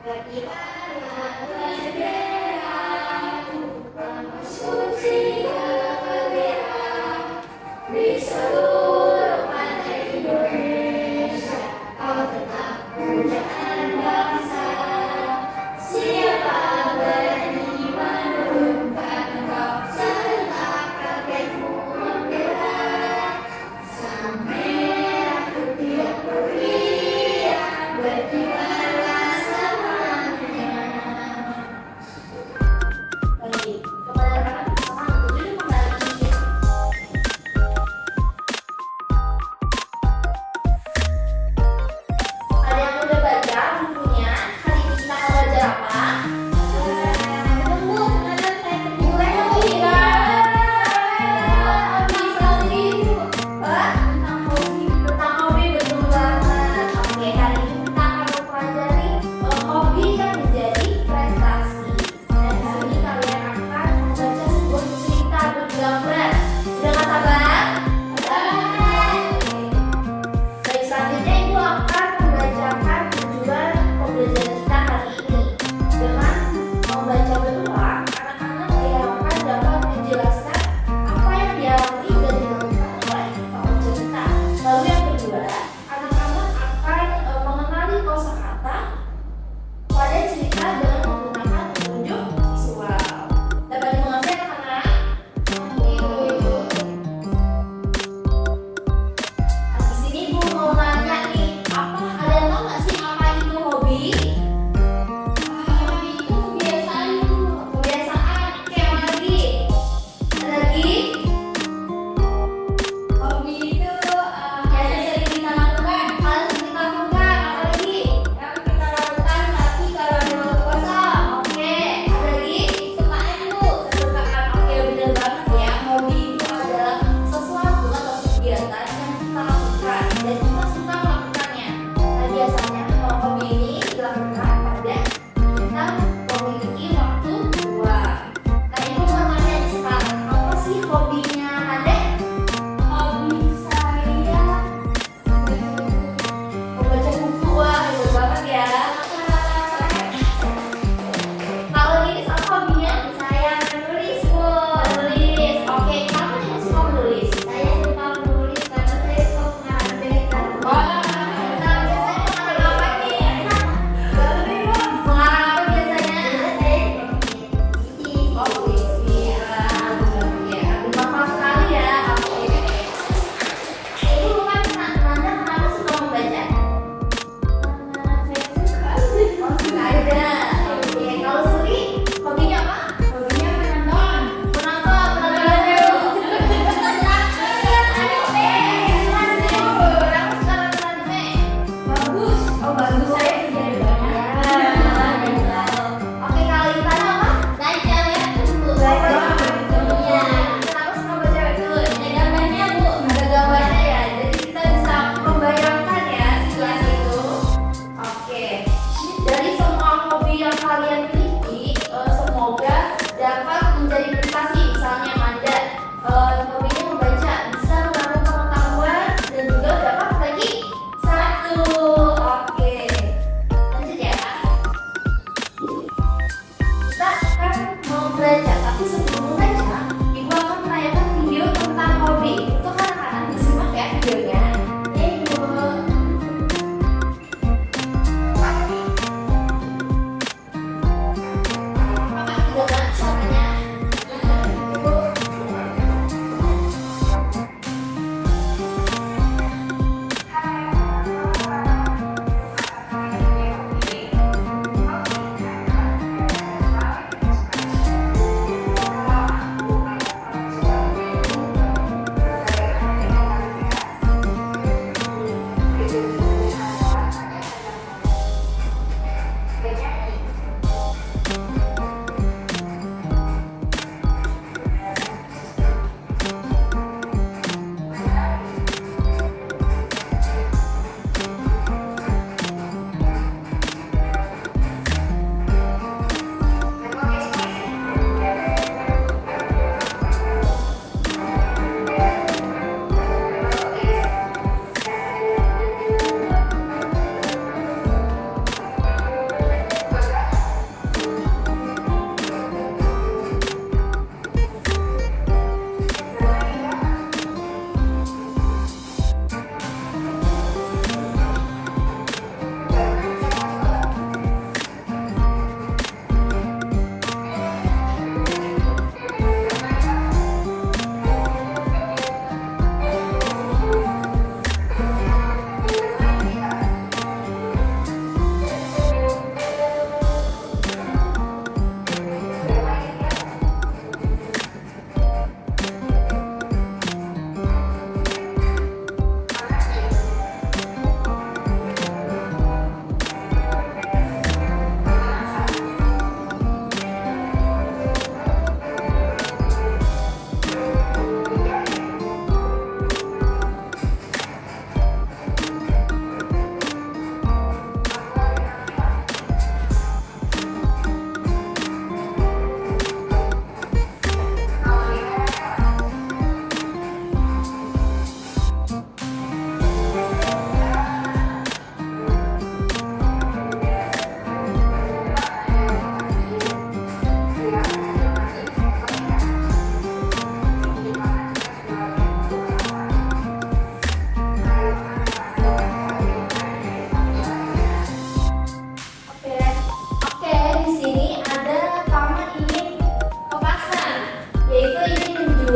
Berkibarlah benderaku, suci kemerdekaan di seluruh pantai Indonesia. Kau tetap pujaan bangsa. Siapa berani menurunkan engkau serentak raketmu membela. Sang merah putih dan berkibarlah semangatnya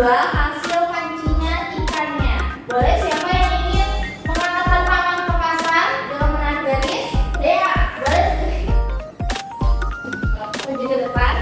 kedua, hasil pancingan ikannya. Boleh siapa yang ingin mengantarkan paman ke pasar dengan menarik garis? Dea, boleh maju ke depan.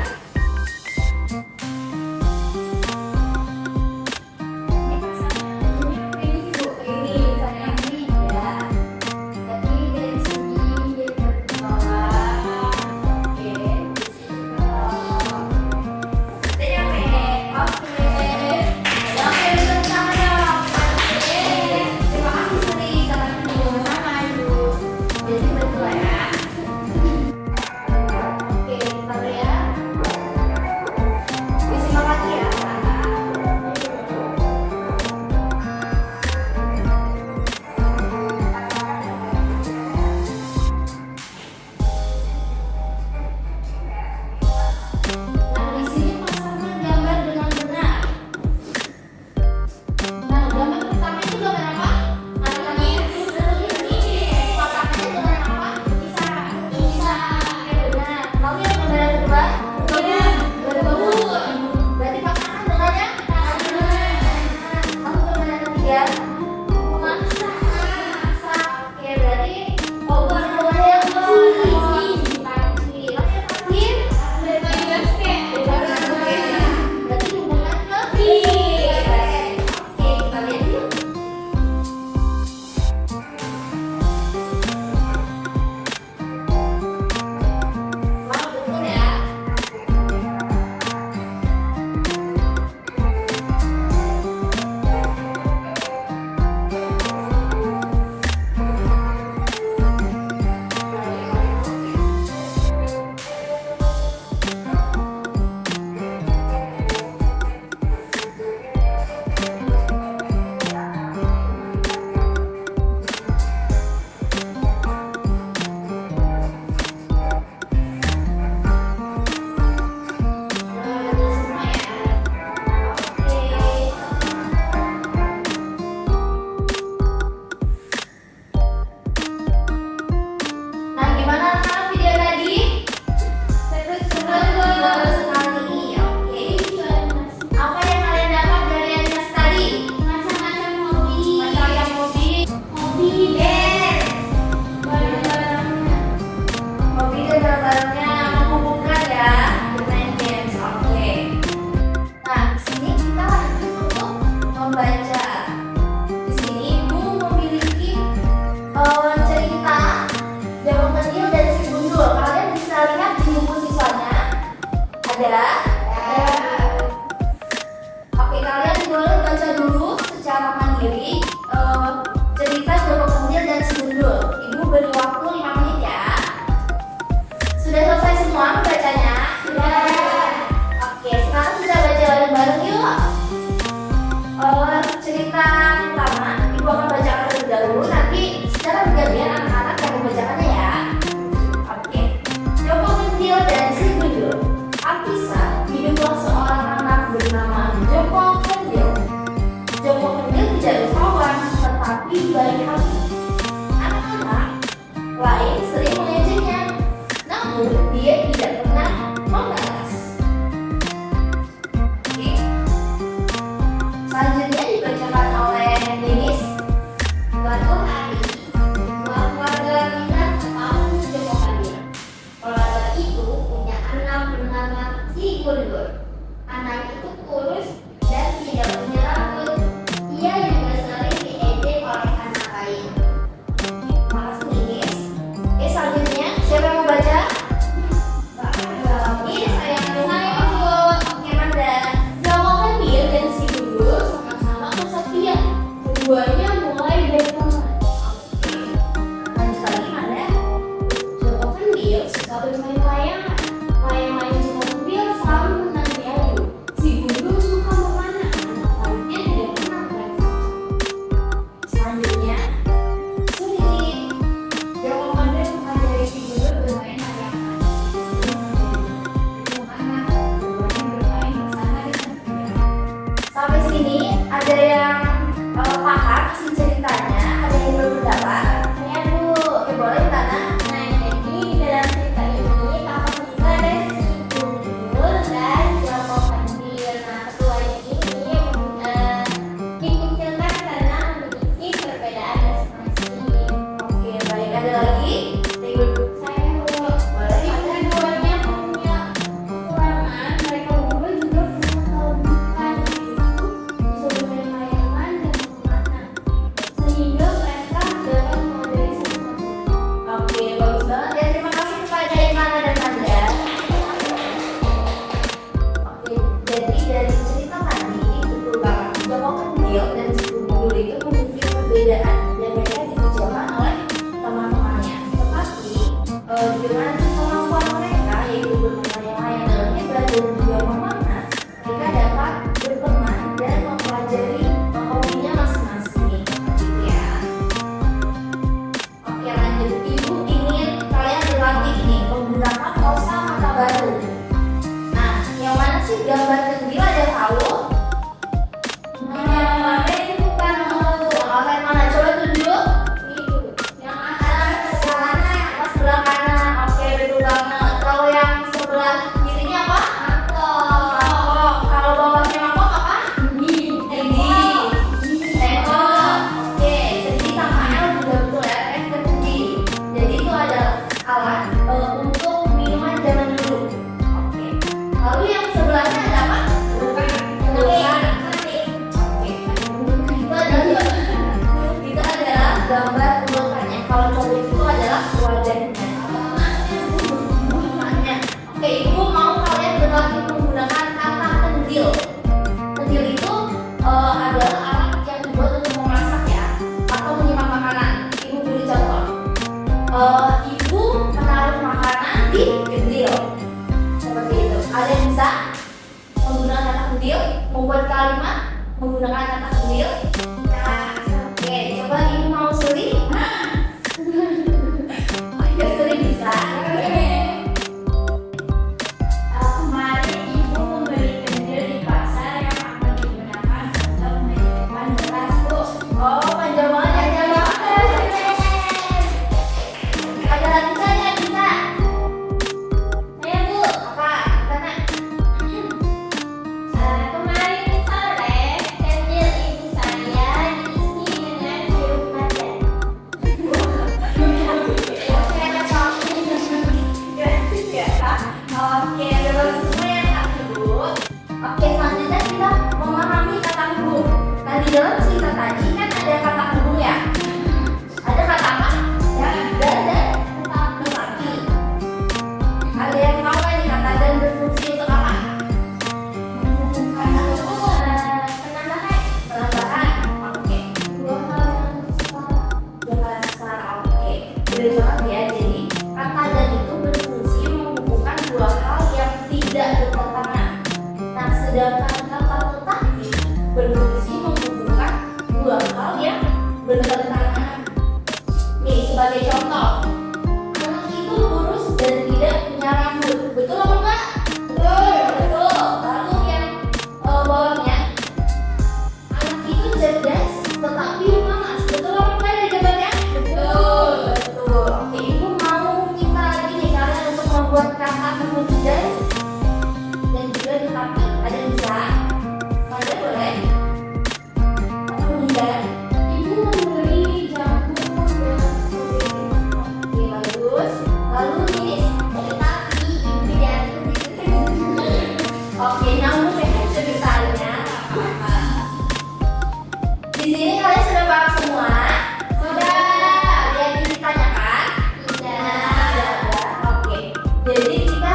Oke, kalian boleh baca dulu secara mandiri cerita Joko Kendil dan si Gundul. Ibu beri waktu 5 menit ya. Sudah selesai semua membacanya? Oke, sekarang kita baca bareng-bareng yuk. Cerita pertama, Ibu akan bacakan terlebih dahulu. Nanti secara bergantian anak-anak yang membacakannya ya. Oke, Joko Kendil dan si Gundul. Alkisah, hiduplah seorang anak bernama Joko Kendil. Joko Kendil tidak rusawan, tetapi baik hati. Anak-anak lain sering mengejeknya, namun dia tidak pernah membalas. Oke. Selanjutnya dibacakan oleh Denis. Suatu hari, dua keluarga minat ketemu Joko Kendil. Keluarga itu punya anak bernama si Gundul. Anak itu kurus dan tidak punya rambut. Ia juga sering diejek oleh anak lain. Makasih Denis. Selanjutnya siapa yang mau baca? Ini saya ikut. Oke, Manda. Joko Kendil dan si Gundul sama-sama kesepian. Keduanya mulai berteman. Oke. Lanjut lagi, Manda. Joko Kendil suka bermain layangan. Layang-layang Joko Kendil selalu menang di dengan kemampuan mereka yaitu bermain yang lain dalam hebat dan juga memanas, mereka dapat berteman dan mempelajari hobinya masing-masing gitu ya. Oke, lanjut. Ibu ingin kalian berlatih nih menggunakan kosa kata baru. Nah, yang mana sih gambar kecil ada tahu? Yang mana itu bukan yang mana? Coba tunjuk. Yang atas sana, pas sebelah kanan. Oke, betul banget. Kalau yang sebelah kirinya apa? Mangkok. Kalau bawahnya mangkok apa? Kendi. Tengkok. Oke, kendi sama L juga betul ya. Kendi. Jadi itu adalah alat untuk minuman zaman dulu. Oke. Lalu yang sebelahnya ada apa? Bukan. Itu adalah gambar ulekannya. Kalau cobek itu adalah wajahnya. Oke, ibu mau kalian berlatih menggunakan kata kendil. Kendil itu adalah alat yang dibuat untuk memasak ya, atau menyimpan makanan. Ibu beri contoh. Ibu menaruh makanan di kendil. Seperti itu. Ada yang bisa menggunakan kata kendil, membuat kalimat menggunakan kata kendil. Oke, coba ibu mau suri? Ayo suri bisa. Kemarin ibu membeli kendil di pasar yang akan digunakan untuk menyimpan beras, Bu. Oh, panjang banget ya, panjang banget. Ada lagi saya bisa. Ayo, Bu. Apa? Karena Kemarin sore kendil ibu saya diisi dengan sirup pandan. oke, ada shopping. Gratis ya, Kak. Oke, ada bagus semua ya, Kak Ibu. Oke, selanjutnya kita memahami kata hubung. Nah, di dalam cerita tadi kan ada kata hubung ya. Ada kata apa? Ya, dan tetapi. Ada yang tahu kan nih kata dan berfungsi untuk apa? Penambahan. Penambahan. Oke. Dua kali setara. Oke. Boleh banget ya. Jadi kata dan itu berfungsi menghubungkan dua hal yang tidak bertentangan. Nah, sedangkan kata tetapi berfungsi menghubungkan dua hal yang bertentangan. Nih, sebagai contoh, anak itu lurus dan tidak punya rambut. Betul apa enggak? Betul. Betul. Lalu yang bawahnya, anak itu cerdas tetapi malas. Betul apa enggak dari jawabannya? Betul. Betul. Oke, ibu mau minta lagi nih kalian untuk membuat kata kemudian dan juga tetapi. Ada yang bisa? Ada boleh? Kemudian Ibu membeli jamu dengan oke, bagus. Lalu ini tetapi ibu jatuh di oke, nyambung ya ceritanya. Di sini kalian sudah paham semua? Sudah. Ada yang ditanyakan? Tidak. Oke. Jadi kita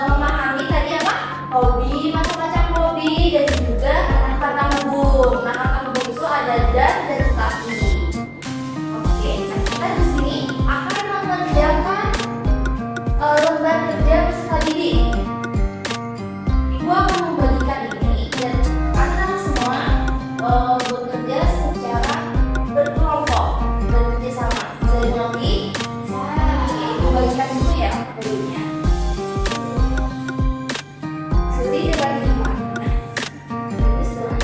memahami tadi apa? Hobi, macam-macam hobi dan juga kata hubung. Nah, kata hubung itu ada dan tetapi. Oke. Nah, kita di sini akan mengerjakan lembar kerja peserta didik. Ibu akan membagikan ini dan kalian semua bekerja secara berkelompok, bekerja sama. Bisa dimengerti? Ibu bagikan dulu ya materinya. Suri dibagi dua. Ini sebelah.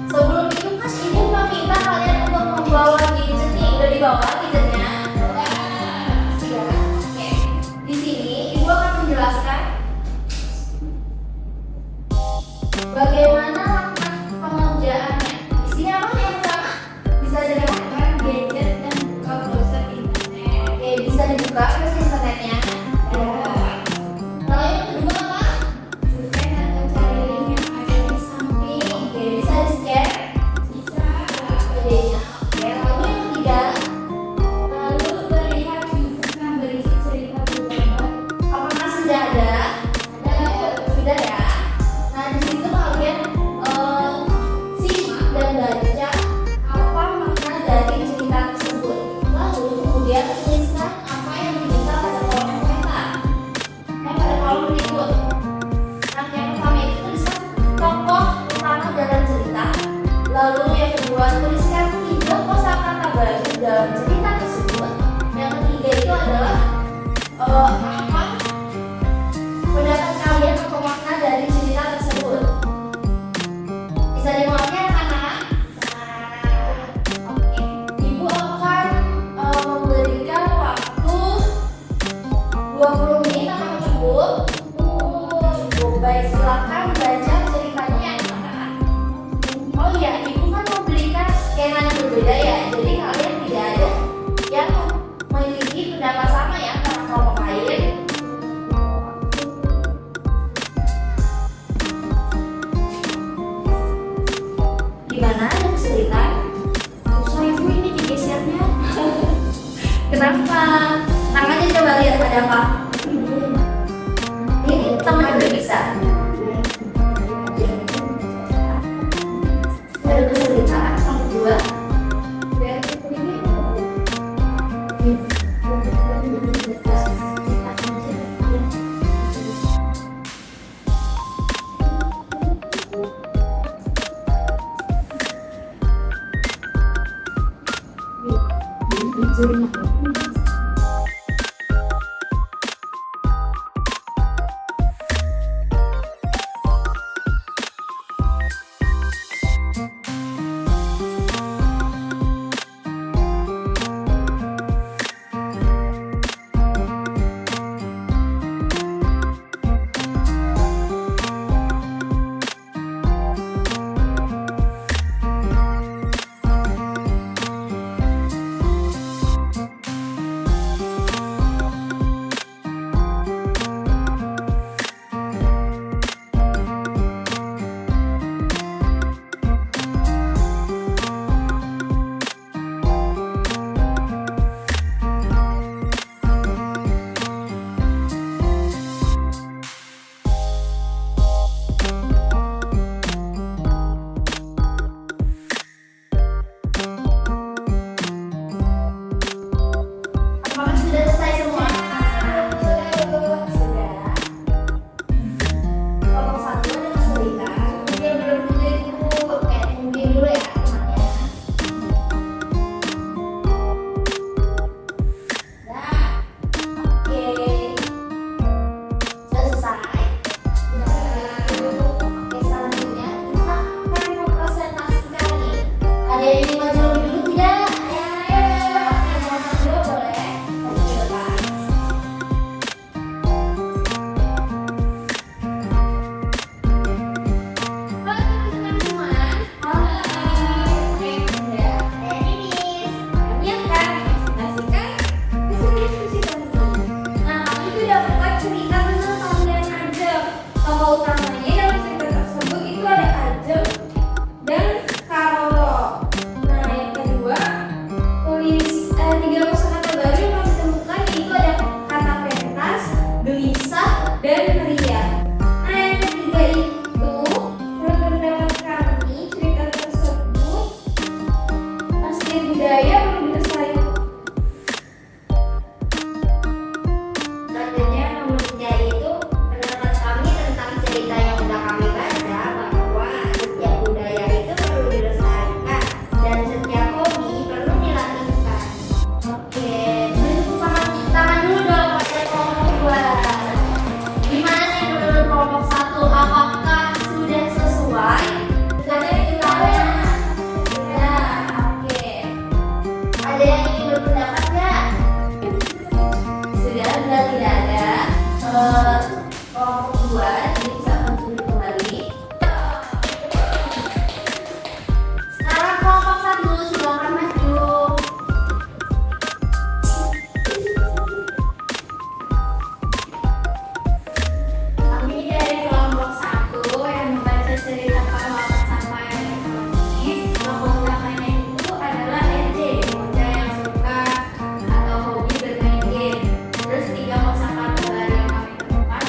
Sebelum itu kan ibu meminta kalian untuk membawa gadget nih. Udah dibawa gadgetnya? Sudah. Oke. Di sini ibu akan menjelaskan bagaimana langkah pengerjaannya. Di sini apa yang pertama? Bisa jadi apa? gadget dalam cerita tersebut. Yang ketiga itu adalah apa pendapat kalian atau makna dari cerita tersebut. Bisa dimengerti anak-anak? Oke. Ibu akan memberikan waktu 20 menit. Apakah cukup? Cukup. Baik, silakan baca ceritanya ya anak-anak. Oh iya, ibu kan memberikan skema yang berbeda ya. Jadi kalian tidak ada yang memiliki pendapat sama ya antara kelompok lain. Gimana? Ada kesulitan? Susah ibu ini digesernya. Kenapa? Tangannya coba lihat ada apa? Ini teman udah bisa. Ada kesulitan? Yang kedua? Apakah sudah selesai semua? Sudah. Kelompok satu ada kesulitan. Dia belum dulu mungkin dulu ya temannya. Nah, oke. Sudah selesai. Oke, selanjutnya kita akan mempresentasikan nih. Ada yang ingin maju lebih dulu tidak? Yang mau maju boleh. Utamanya dalam cerita tersebut itu ada Ajeng dan Karolo. Nah, yang kedua tulis 3 kosakata baru yang kami temukan, yaitu ada kata pentas, gelisah, dan meriah. Nah, yang ketiga itu menurut pendapat kami cerita tersebut asli budaya perlu dilestarikan. Selanjutnya nomor 3 itu pendapat kami tentang cerita yang sudah kami baca, bahwa setiap budaya itu perlu dilestarikan dan setiap hobi perlu dilatihkan. Oke, tangan dulu dong pada kelompok 2. Gimana nih menurut kelompok 1? Apakah sudah sesuai? Sudah kita ya? Oke. Ada yang ingin berpendapat nggak? Sudah tidak ada. Kelompok 2 jadi bisa duduk kembali. Sekarang kelompok 1 silakan maju. Kami dari kelompok 1 yang membaca cerita pahlawan sampai ini, kelompok utamanya itu adalah RJ, bocah yang suka atau hobi bermain game. Terus 3 kosakata baru yang kami temukan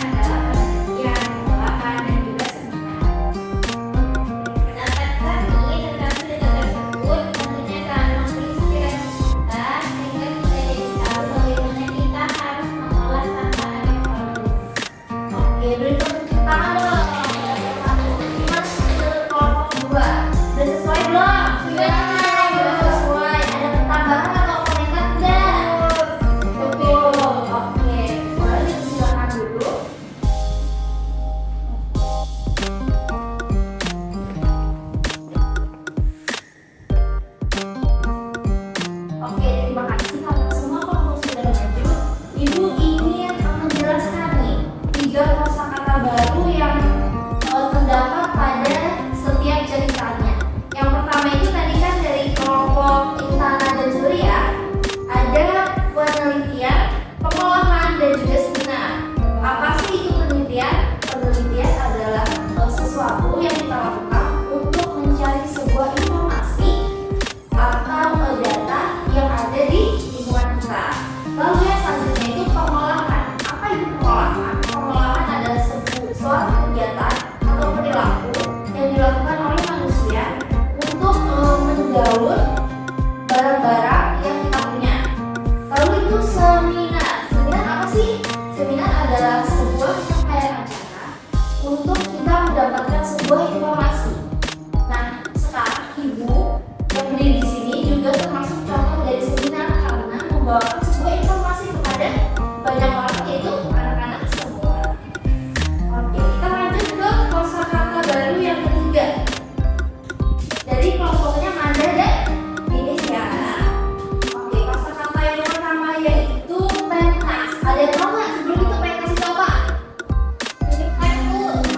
barang-barang yang kita punya. Lalu itu seminar. Seminar apa sih? Seminar adalah sebuah rangkaian acara untuk kita mendapatkan sebuah informasi. Nah, sekarang ibu yang berdiri di sini juga termasuk contoh dari seminar karena membawakan sebuah informasi kepada banyak orang, yaitu anak-anak semua. Oke, kita lanjut ke kosakata baru yang ketiga. Dari kelompoknya Manda dan Indonesia. Oke, kosakata yang pertama yaitu pentas. Ada yang tahu nggak sebelum itu pentas itu apa?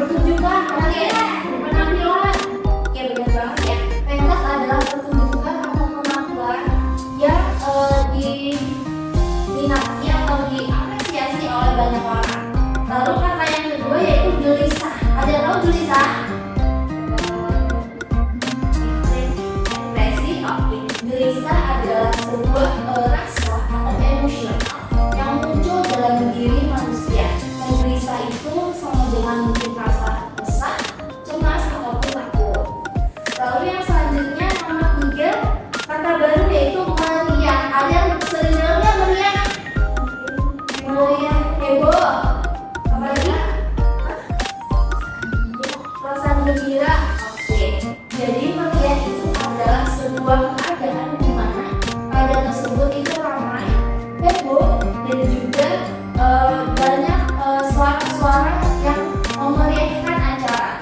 Pertunjukan, penampilan. Oke, benar banget ya. Pentas adalah pertunjukan atau penampilan yang diminati atau diapresiasi oleh banyak orang. Lalu kata yang kedua yaitu gelisah. Ada yang tahu gelisah? Ekspresi. Oke. Gelisah adalah sebuah rasa atau emosional yang muncul dalam diri manusia. Dan gelisah itu sama dengan mungkin rasa resah, cemas ataupun takut. Lalu yang selanjutnya nomor 3, kata baru yaitu meriah. Ada yang sering dengar nggak meriah? Meriah, heboh. Apa lagi? Perasaan gembira. Oke. Jadi meriah itu adalah sebuah keadaan di mana keadaan tersebut itu ramai, heboh, dan juga banyak suara-suara yang memeriahkan acara.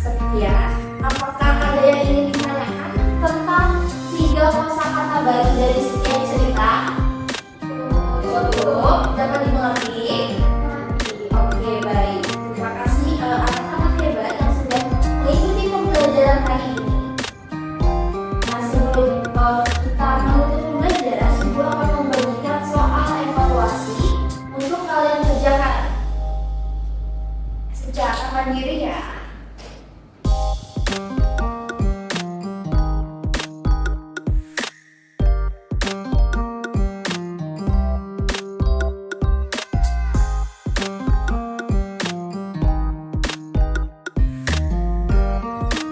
Sekian. Apakah ada yang ingin ditanyakan tentang 3 kosakata baru dari sekian cerita? Cukup dapat dimengerti? Oke, baik. Terima kasih anak-anak hebat yang sudah mengikuti pembelajaran hari ini. Nah, sebelum kita menutup pembelajaran, Ibu akan membagikan soal evaluasi untuk kalian kerjakan secara mandiri ya.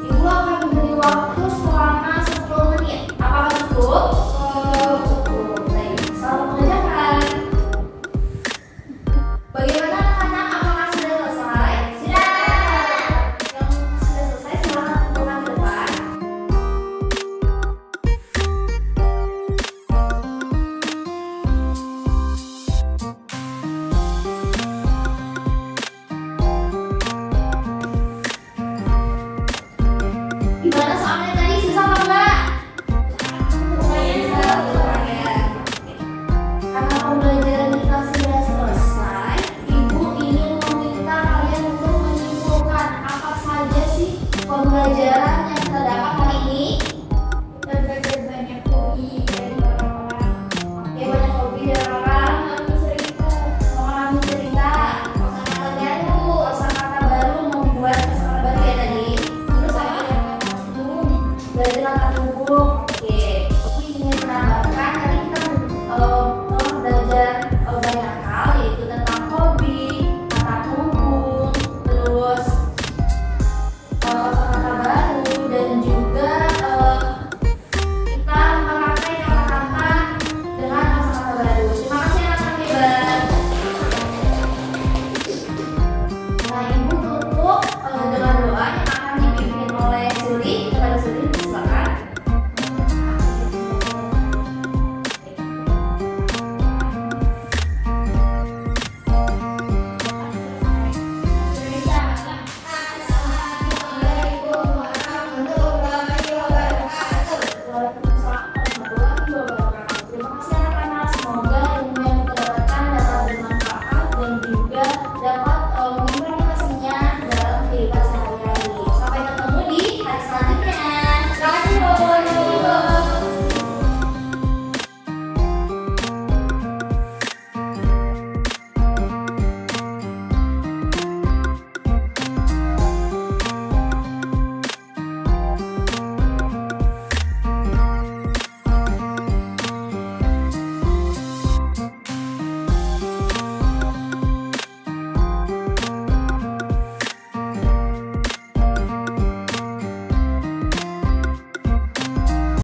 Ibu akan memberi waktu selama 10 menit. Apakah cukup? Cukup. Baik, selamat mengerjakan. Bagaimana anak-anak? Apakah sudah selesai? Sudah. Yang sudah selesai silakan pulang ke depan. Gimana soalnya tadi, susah apa enggak? Lumayan. Karena pembelajaran kita sudah selesai, Ibu ingin meminta kalian untuk menyimpulkan apa saja sih pembelajaran yang kita dapat hari ini. Kita belajar banyak hobi dari orang-orang. Oke, banyak hobi dari orang. Pengalaman cerita, kosakata baru, membuat kosakata baru ya tadi. Terus belajar tata tubuh.